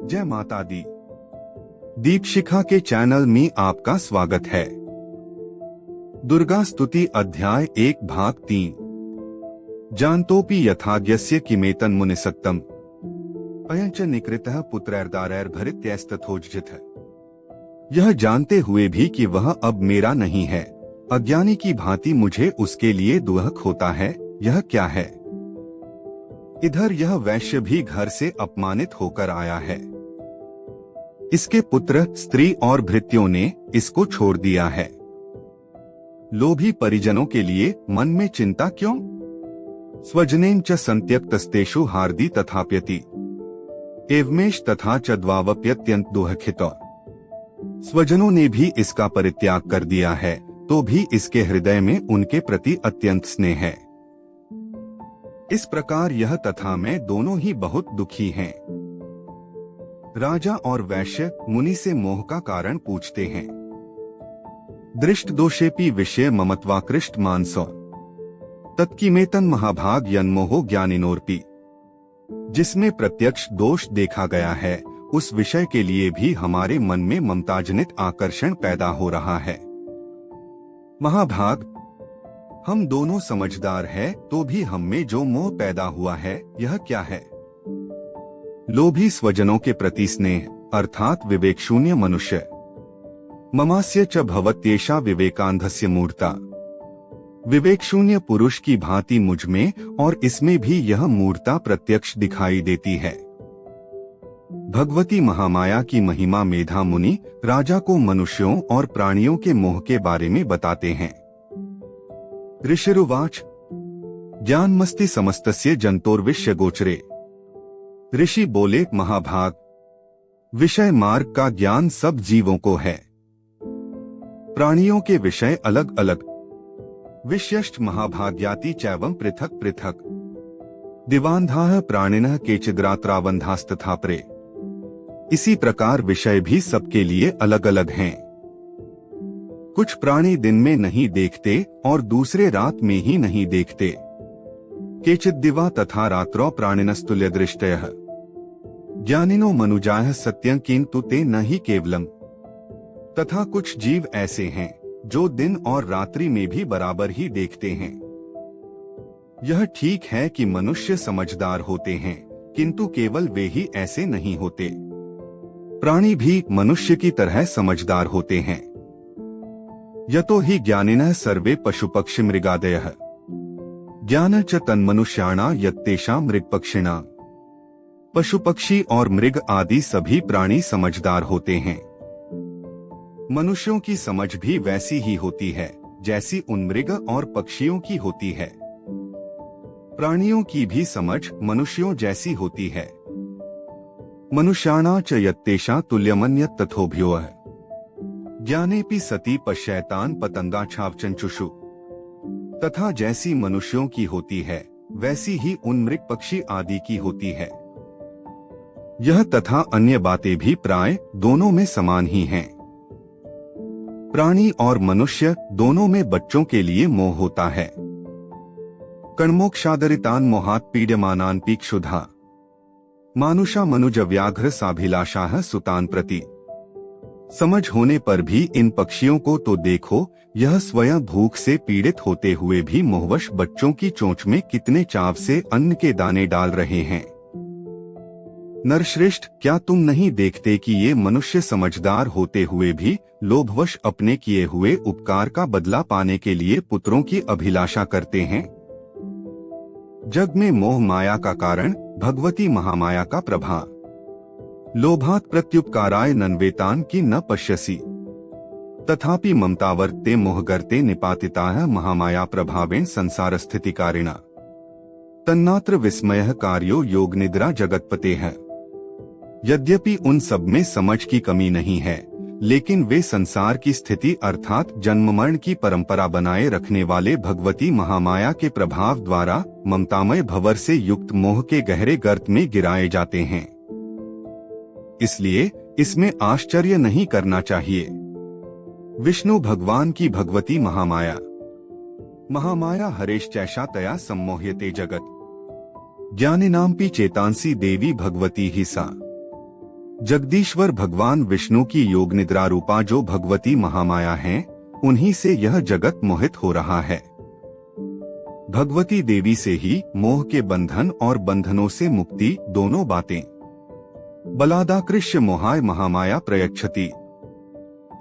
जय माता दी। दीपशिखा के चैनल में आपका स्वागत है। दुर्गा स्तुति अध्याय 1 भाग 3। जानतोपि यथाज्ञस्य किमेतन मुनिसक्तम अयंच निकृतः पुत्रैर्दारैर्भरित्यैस्तथोज्जितः। यह जानते हुए भी कि वह अब मेरा नहीं है, अज्ञानी की भांति मुझे उसके लिए दुहक होता है, यह क्या है। इधर यह वैश्य भी घर से अपमानित होकर आया है। इसके पुत्र, स्त्री और भृत्यों ने इसको छोड़ दिया है। लोभी परिजनों के लिए मन में चिंता क्यों? स्वजनेन च संत्यक्तस्तेषु हार्दी तथाप्यति एवमेश तथा च द्वावप्यत्यंत दुःखितो। स्वजनों ने भी इसका परित्याग कर दिया है, तो भी इसके हृदय में उनके प्रति अत्यंत स्नेह है। इस प्रकार यह तथा मैं दोनों ही बहुत दुखी हैं। राजा और वैश्य मुनि से मोह का कारण पूछते हैं। दृष्ट दोषेपि विषय ममत्वाकृष्ट मानसो तत्किमेतन महाभाग यन्मोहो ज्ञानिनोर्पि। जिसमें प्रत्यक्ष दोष देखा गया है, उस विषय के लिए भी हमारे मन में ममताजनित आकर्षण पैदा हो रहा है। महाभाग, हम दोनों समझदार हैं, तो भी हम में जो मोह पैदा हुआ है, यह क्या है? लोभी स्वजनों के प्रति स्नेह अर्थात विवेकशून्य मनुष्य। ममास्य च भवत्येषा विवेकांधस्य मूर्ता। विवेकशून्य पुरुष की भांति मुझ में और इसमें भी यह मूर्ता प्रत्यक्ष दिखाई देती है। भगवती महामाया की महिमा मेधा मुनि राजा को मनुष्यों और प्राणियों के मोह के बारे में बताते हैं। ऋषिरुवाच ज्ञानमस्ति समस्तस्य जंतोर्विश्य गोचरे। ऋषि बोले, महाभाग, विषय मार्ग का ज्ञान सब जीवों को है। प्राणियों के विषय अलग अलग। विश्यश्च महाभाग्याति चैवं पृथक पृथक। दिवान्धाः प्राणिनः केचिद्रात्रावन्धास्तथा प्रे। इसी प्रकार विषय भी सबके लिए अलग अलग हैं। कुछ प्राणी दिन में नहीं देखते और दूसरे रात में ही नहीं देखते। केचित् दिवा तथा रात्रौ प्राणिनस्तुल्य दृष्टयः। ज्ञानिनो मनुजायः सत्यं किन्तु ते न हि केवलम्। तथा कुछ जीव ऐसे हैं जो दिन और रात्रि में भी बराबर ही देखते हैं। यह ठीक है कि मनुष्य समझदार होते हैं, किंतु केवल वे ही ऐसे नहीं होते। प्राणी भी मनुष्य की तरह समझदार होते हैं। यतो हि ज्ञानिनः सर्वे पशुपक्षी मृगादयः ज्ञान च तन्मनुष्याणा यत्तेषां मृगपक्षिणां। पशु पक्षी और मृग आदि सभी प्राणी समझदार होते हैं। मनुष्यों की समझ भी वैसी ही होती है जैसी उन मृग और पक्षियों की होती है। प्राणियों की भी समझ मनुष्यों जैसी होती है। मनुष्याणा च यत्तेषां तुल्यमन्यत् तथोभ्योः ज्ञानेपि सति पश्यैतान् पतंगाच्छावचंचुषु। तथा जैसी मनुष्यों की होती है, वैसी ही उन मृग पक्षी आदि की होती है। यह तथा अन्य बातें भी प्राय दोनों में समान ही हैं। प्राणी और मनुष्य दोनों में बच्चों के लिए मोह होता है। कण्मोक्षादरितान् मोहात् पीड्यमानान् पीक्षुधा मानुषा मनुज व्याघ्र साभिलाषाः सुतान् प्रति। समझ होने पर भी इन पक्षियों को तो देखो, यह स्वयं भूख से पीड़ित होते हुए भी मोहवश बच्चों की चोंच में कितने चाव से अन्न के दाने डाल रहे हैं। नरश्रेष्ठ, क्या तुम नहीं देखते कि ये मनुष्य समझदार होते हुए भी लोभवश अपने किए हुए उपकार का बदला पाने के लिए पुत्रों की अभिलाषा करते हैं? जग में मोह माया का कारण भगवती महामाया का प्रभाव। लोभात् प्रत्युपकाराय नन्वेतान् की न पश्यसि तथापि ममतावर्ते मोहगर्ते निपातिताः महामाया प्रभावेन संसार स्थितिकारिणा। तन्नात्र विस्मयः कार्यो योग निद्रा जगतपतेः। यद्यपि उन सब में समझ की कमी नहीं है, लेकिन वे संसार की स्थिति अर्थात जन्म मरण की परंपरा बनाए रखने वाले भगवती महामाया के प्रभाव द्वारा ममतामय भंवर से युक्त मोह के गहरे गर्त में गिराए जाते हैं। इसलिए इसमें आश्चर्य नहीं करना चाहिए। विष्णु भगवान की भगवती महामाया महामाया हरेश्चैषा तया सम्मोह्यते जगत। ज्ञानिनांपि चेतांसी देवी भगवती ही सा। जगदीश्वर भगवान विष्णु की योग निद्रा रूपा जो भगवती महामाया हैं, उन्हीं से यह जगत मोहित हो रहा है। भगवती देवी से ही मोह के बंधन और बंधनों से मुक्ति दोनों बातें। बलादाकृष्य मोहाय महामाया प्रयच्छति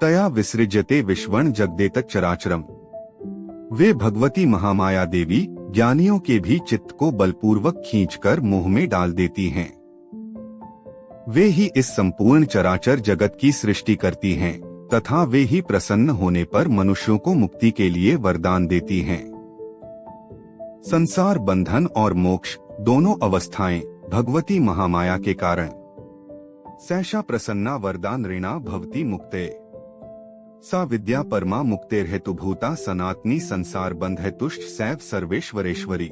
तया विसृज्यते विश्वं जगदेतत् चराचरम्। वे भगवती महामाया देवी ज्ञानियों के भी चित्त को बलपूर्वक खींचकर मोह में डाल देती हैं। वे ही इस संपूर्ण चराचर जगत की सृष्टि करती हैं तथा वे ही प्रसन्न होने पर मनुष्यों को मुक्ति के लिए वरदान देती हैं। संसार बंधन और मोक्ष दोनों अवस्थाएं भगवती महामाया के कारण। सैषा प्रसन्ना वरदान ऋणा भवती मुक्ते सा विद्या परमा मुक्तेर्हेतुभूता सनातनी संसार बंध हेतुष्ट सैव सर्वेश्वरेश्वरी।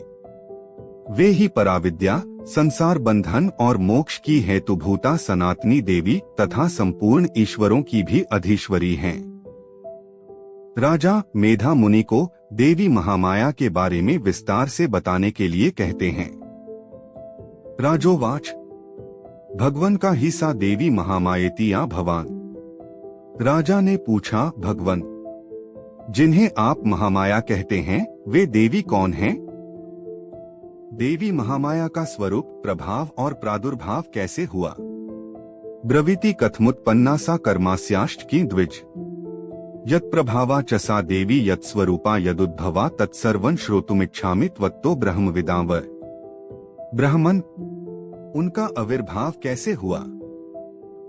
वे ही पराविद्या, संसार बंधन और मोक्ष की हेतुभूता सनातनी देवी तथा संपूर्ण ईश्वरों की भी अधीश्वरी हैं। राजा मेधा मुनि को देवी महामाया के बारे में विस्तार से बताने के लिए कहते हैं। राजोवाच भगवन का ही सा देवी महामायेति या भवान। राजा ने पूछा, भगवन जिन्हें आप महामाया कहते हैं वे देवी कौन हैं? देवी महामाया का स्वरूप, प्रभाव और प्रादुर्भाव कैसे हुआ? ब्रवीति कथमुत्पन्ना सा कर्मास्याश्च की द्विज यत् प्रभावा च सा देवी यत् स्वरूपा यदुद्भवा तत्सर्वं श्रोतुमिच्छामि त्वत्तो ब्रह्मविदांवर। ब्राह्मण उनका आविर्भाव कैसे हुआ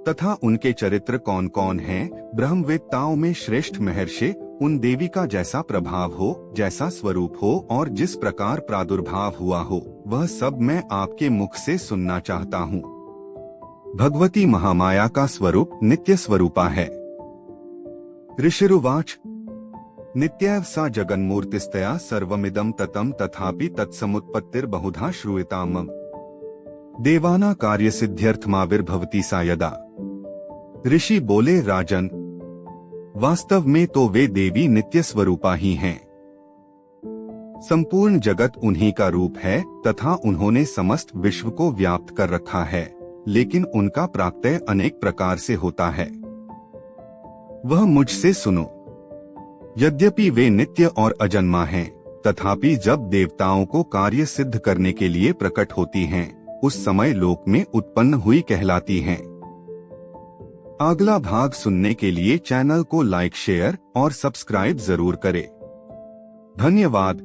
तथा उनके चरित्र कौन कौन हैं? ब्रह्मवेत्ताओं में श्रेष्ठ महर्षि उन देवी का जैसा प्रभाव हो, जैसा स्वरूप हो और जिस प्रकार प्रादुर्भाव हुआ हो, वह सब मैं आपके मुख से सुनना चाहता हूँ। भगवती महामाया का स्वरूप नित्य स्वरूपा है। ऋषिरुवाच नित्यैव सा जगन्मूर्तिस्तया सर्वमिदं ततं तथापि तत्समुत्पत्तिर्बहुधा श्रूयताम्। देवाना कार्य सिद्ध्यर्थमाविर्भवती सा यदा। ऋषि बोले, राजन वास्तव में तो वे देवी नित्य स्वरूपा ही हैं। संपूर्ण जगत उन्हीं का रूप है तथा उन्होंने समस्त विश्व को व्याप्त कर रखा है, लेकिन उनका प्राकट्य अनेक प्रकार से होता है। वह मुझसे सुनो। यद्यपि वे नित्य और अजन्मा हैं, तथापि जब देवताओं को कार्य सिद्ध करने के लिए प्रकट होती हैं, उस समय लोक में उत्पन्न हुई कहलाती हैं। अगला भाग सुनने के लिए चैनल को लाइक, शेयर और सब्सक्राइब जरूर करें। धन्यवाद।